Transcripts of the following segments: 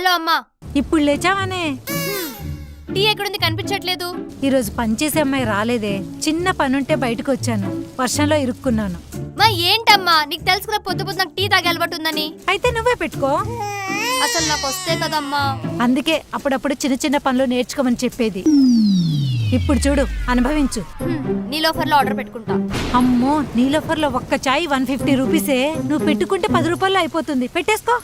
Hello అమ్మా. ఇప్పుడు లేచావానే? Tea ఎక్కడుంది, కనిపించట్లేదు. ఈరోజు పనిచేసే అమ్మాయి రాలేదే. చిన్న పనుంటే బయటకు వచ్చాను, వర్షంలో ఇరుక్కున్నాను. మా ఏంటమ్మా, నీకు తెలుసు కదా పొద్దు పొద్దు నాకు టీ తాగే అలవాటు ఉందని. అయితే నువ్వే పెట్టుకో. అసలు నాకు వస్తే కదమ్మా. అందుకే అప్పుడప్పుడు చిన్న చిన్న పనులు నేర్చుకోమని చెప్పేది. ఇప్పుడు చూడు, అనుభవించు. నీలోఫర్లో ఆర్డర్ పెట్టుకుంటా. అమ్మో, నీలోఫర్లో ఒక్క చాయ్ 150 రూపీసే. నువ్వు పెట్టుకుంటే 10 రూపాయలు అయిపోతుంది. పెట్టేసుకో.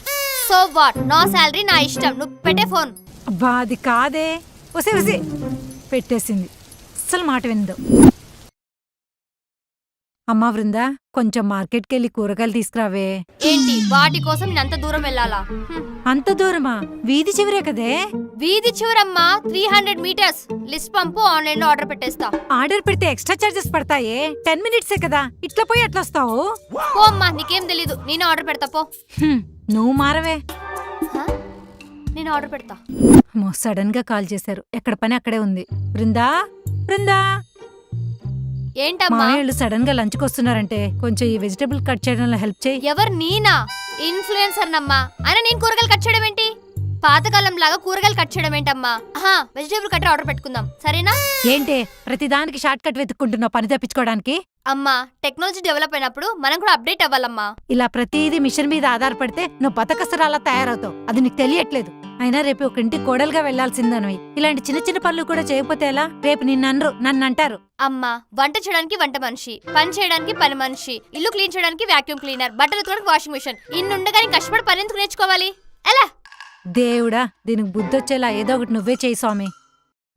సో వాట్, నా శాలరీ నా ఇష్టం, నువ్వు పెట్టే ఫోన్. అబ్బా అది కాదే. వసే వసే పెట్టేసింది, అస్సలు మాట విందు. అమ్మా బృందా, కొంచెం మార్కెట్కి వెళ్ళి కూరగాయలు తీసుకురావే. ఏంటి వాటి కోసం నేను అంత దూరం వెళ్ళాలా? అంత దూరమా? వీధి చివరే కదే. వీధి చివరమ్మా, 300 మీటర్స్. లిస్ట్ పంపు, ఆన్లైన్ లో ఆర్డర్ పెట్టేస్తా. ఆర్డర్ పెడితే ఎక్స్ట్రా చార్జెస్ పడతాయే. 10 మినిట్సే కదా, ఇట్లా పోయి అట్లా వస్తావు. పో అమ్మా, నీకేం తెలీదు, నేను ఆర్డర్ పెడతా పో. నువ్వు మారవే. నేను ఆర్డర్ పెడతా. సడన్ గా కాల్ చేశారు, ఎక్కడ పని అక్కడే ఉంది. బృందా, బృందా. ఏంటమ్మా? మామయ్యలు సడన్ గా లంచ్కి వస్తున్నారంటే కొంచెం ఈ వెజిటబుల్ కట్ చేయడంలో హెల్ప్ చేయి. ఎవరు? నేనా? ఇన్ఫ్లుయెన్సర్ నమ్మా. అయినా నేను కూరగాయలు కట్ చేయడం ఏంటి? పాతకాలం లాగా కూరగాయలు కట్ చేయడం ఏంటమ్మా? వెజిటబుల్ కట్టర్ ఆర్డర్ పెట్టుకుందాం, సరేనా? ఏంటే ప్రతిదానికి షార్ట్ కట్ వెతుక్కుంటున్నావు పని తప్పించుకోవడానికి? అమ్మా, టెక్నాలజీ డెవలప్ అయినప్పుడు మనం కూడా అప్డేట్ అవ్వాలమ్మా. ఇలా ప్రతిదీ మిషన్ మీద ఆధారపడితే నువ్వు బతకసరాలా తయారవుతావు. అది నీకు తెలియట్లేదు. అయినా రేపు ఒక ఇంటికి కోడలుగా వెళ్లాల్సిందనవి. ఇలాంటి చిన్న చిన్న పనులు కూడా చేయకపోతే ఎలా? రేపు నన్ను అంటారు. అమ్మా, వంట చేయడానికి వంట మనిషి, పని చేయడానికి పని మనిషి, ఇల్లు క్లీన్ చేయడానికి వాక్యూమ్ క్లీనర్, బట్టలు ఉతకడానికి వాషింగ్ మిషన్. ఇన్నుండగానే కష్టపడి పని ఎందుకు నేర్చుకోవాలి? ఎలా? దేవుడా, దీనికి బుద్ధొచ్చేలా ఏదో ఒకటి నువ్వే చేయి స్వామి.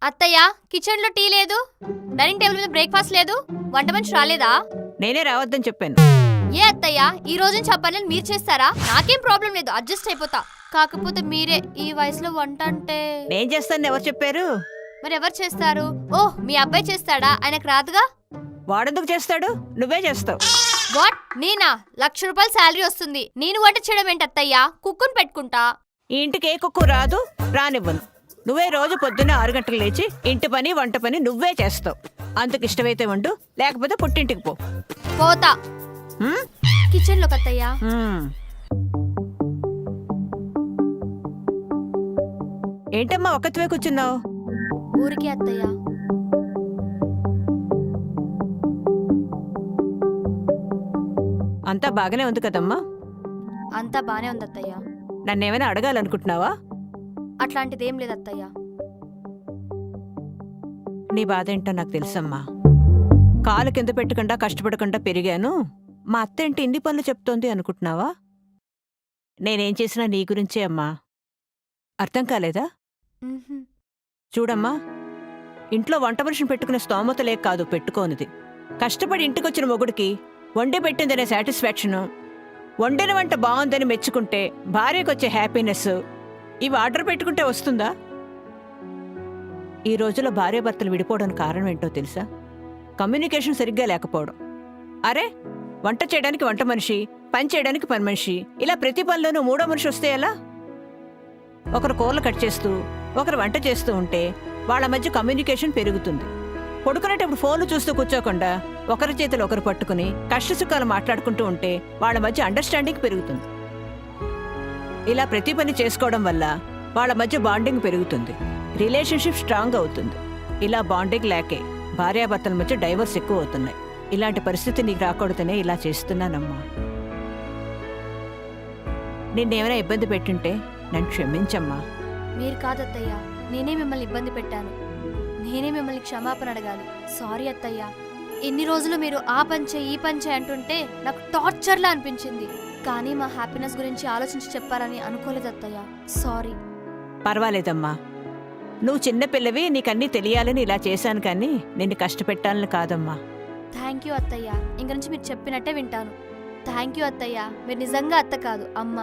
అత్తయ్య, కిచెన్ లో టీ లేదు, డైనింగ్ టేబుల్ మీద బ్రేక్ఫాస్ట్ లేదు, వంట మనిషి రాలేదా? నేనే రావద్దని చెప్పాను. ఏ అత్తయ్య, ఈ రోజు నుంచి ఆ పనులను మీరు చేస్తారా? నాకేం ప్రాబ్లం లేదు, అడ్జస్ట్ అయిపోతా. కాకపోతే మీరే ఈ వయసులో వంట అంటే. నేను చేస్తాను ఎవరు చెప్పారు? మరి ఎవరు చేస్తారు? ఓహ్, మీ అబ్బాయి చేస్తాడా? ఆయనకు రాదుగా. వాడెందుకు చేస్తాడు? నువ్వే చేస్తావు. వాట్? నేనా? 1,00,000 రూపాయలు శాలరీ వస్తుంది, నేను వంట చేయడం ఏంటి అత్తయ్య? కుక్కుని పెట్టుకుంటా. ఈ ఇంటికి ఏ కుక్కు రాదు, రానివ్వను. నువ్వే రోజు పొద్దున్న 6 గంటలకు లేచి ఇంటి పని వంట పని నువ్వే చేస్తావు. అందుకు ఇష్టమైతే వండు, లేకపోతే పుట్టింటికి పో. పోతా. కిచెన్ లో అత్తయ్య. ఏంటమ్మా ఒక్కతివే కూర్చున్నావు? ఊరికి అత్తయ్య. అంతా బాగానే ఉంది కదమ్మా? అంతా బానే ఉంది అత్తయ్య. నన్నేమైనా అడగాలనుకుంటున్నావా? అట్లాంటిదేం లేదు అత్తయ్య. నీ బాధ ఏంటో నాకు తెలుసమ్మా. కాలు కింద పెట్టకుండా కష్టపడకుండా పెరిగాను, మా అత్త ఏంటి ఇన్ని పనులు చెప్తోంది అనుకుంటున్నావా? నేనేం చేసినా నీ గురించే అమ్మా. అర్థం కాలేదా? చూడమ్మా, ఇంట్లో వంట మనిషిని పెట్టుకునే స్తోమత లేక కాదు పెట్టుకోనిది. కష్టపడి ఇంటికొచ్చిన మొగుడికి వండి పెట్టిందనే సాటిస్ఫాక్షను, వండిన వంట బాగుందని మెచ్చుకుంటే భార్యకొచ్చే హ్యాపీనెస్, ఇవి ఆర్డర్ పెట్టుకుంటే వస్తుందా? ఈ రోజుల్లో భార్యాభర్తలు విడిపోవడానికి కారణం ఏంటో తెలుసా? కమ్యూనికేషన్ సరిగ్గా లేకపోవడం. అరే, వంట చేయడానికి వంట మనిషి, పని చేయడానికి పని మనిషి, ఇలా ప్రతి పనిలోనూ మూడో మనిషి వస్తే ఎలా? ఒకరు కూరలు కట్ చేస్తూ ఒకరు వంట చేస్తూ ఉంటే వాళ్ళ మధ్య కమ్యూనికేషన్ పెరుగుతుంది. పడుకునేటప్పుడు ఫోన్లు చూస్తూ కూర్చోకుండా ఒకరి చేతులు ఒకరు పట్టుకుని కష్టసుఖాలు మాట్లాడుకుంటూ ఉంటే వాళ్ళ మధ్య అండర్స్టాండింగ్ పెరుగుతుంది. ఇలా ప్రతి పని చేసుకోవడం వల్ల వాళ్ళ మధ్య బాండింగ్ పెరుగుతుంది, రిలేషన్షిప్ స్ట్రాంగ్ అవుతుంది. ఇలా బాండింగ్ లేకే భార్యాభర్తల మధ్య డైవర్స్ ఎక్కువ అవుతున్నాయి. ఇలాంటి పరిస్థితి నీకు రాకూడదనే ఇలా చేస్తున్నానమ్మా. నిన్నేమైనా ఇబ్బంది పెట్టింటే నన్ను క్షమించమ్మా. మీరు కాదత్తయ్య, నేనే మిమ్మల్ని ఇబ్బంది పెట్టాను. నేనే మిమ్మల్ని క్షమాపణ అడగాలి. సారీ అత్తయ్య. ఎన్ని రోజులు మీరు ఆ పంచే ఈ పంచే అంటుంటే నాకు టార్చర్లా అనిపించింది. కానీ మా హ్యాపీనెస్ గురించి ఆలోచించి చెప్పారని అనుకోలేదు అత్తయ్య. సారీ. పర్వాలేదమ్మా, నువ్వు చిన్నపిల్లవి, నీకన్నీ తెలియాలని ఇలా చేశాను, కానీ నిన్ను కష్టపెట్టాలని కాదమ్మా. థ్యాంక్ యూ అత్తయ్య. ఇంక నుంచి మీరు చెప్పినట్టే వింటాను. థ్యాంక్ యూ అత్తయ్య. మీరు నిజంగా అత్త కాదు, అమ్మ.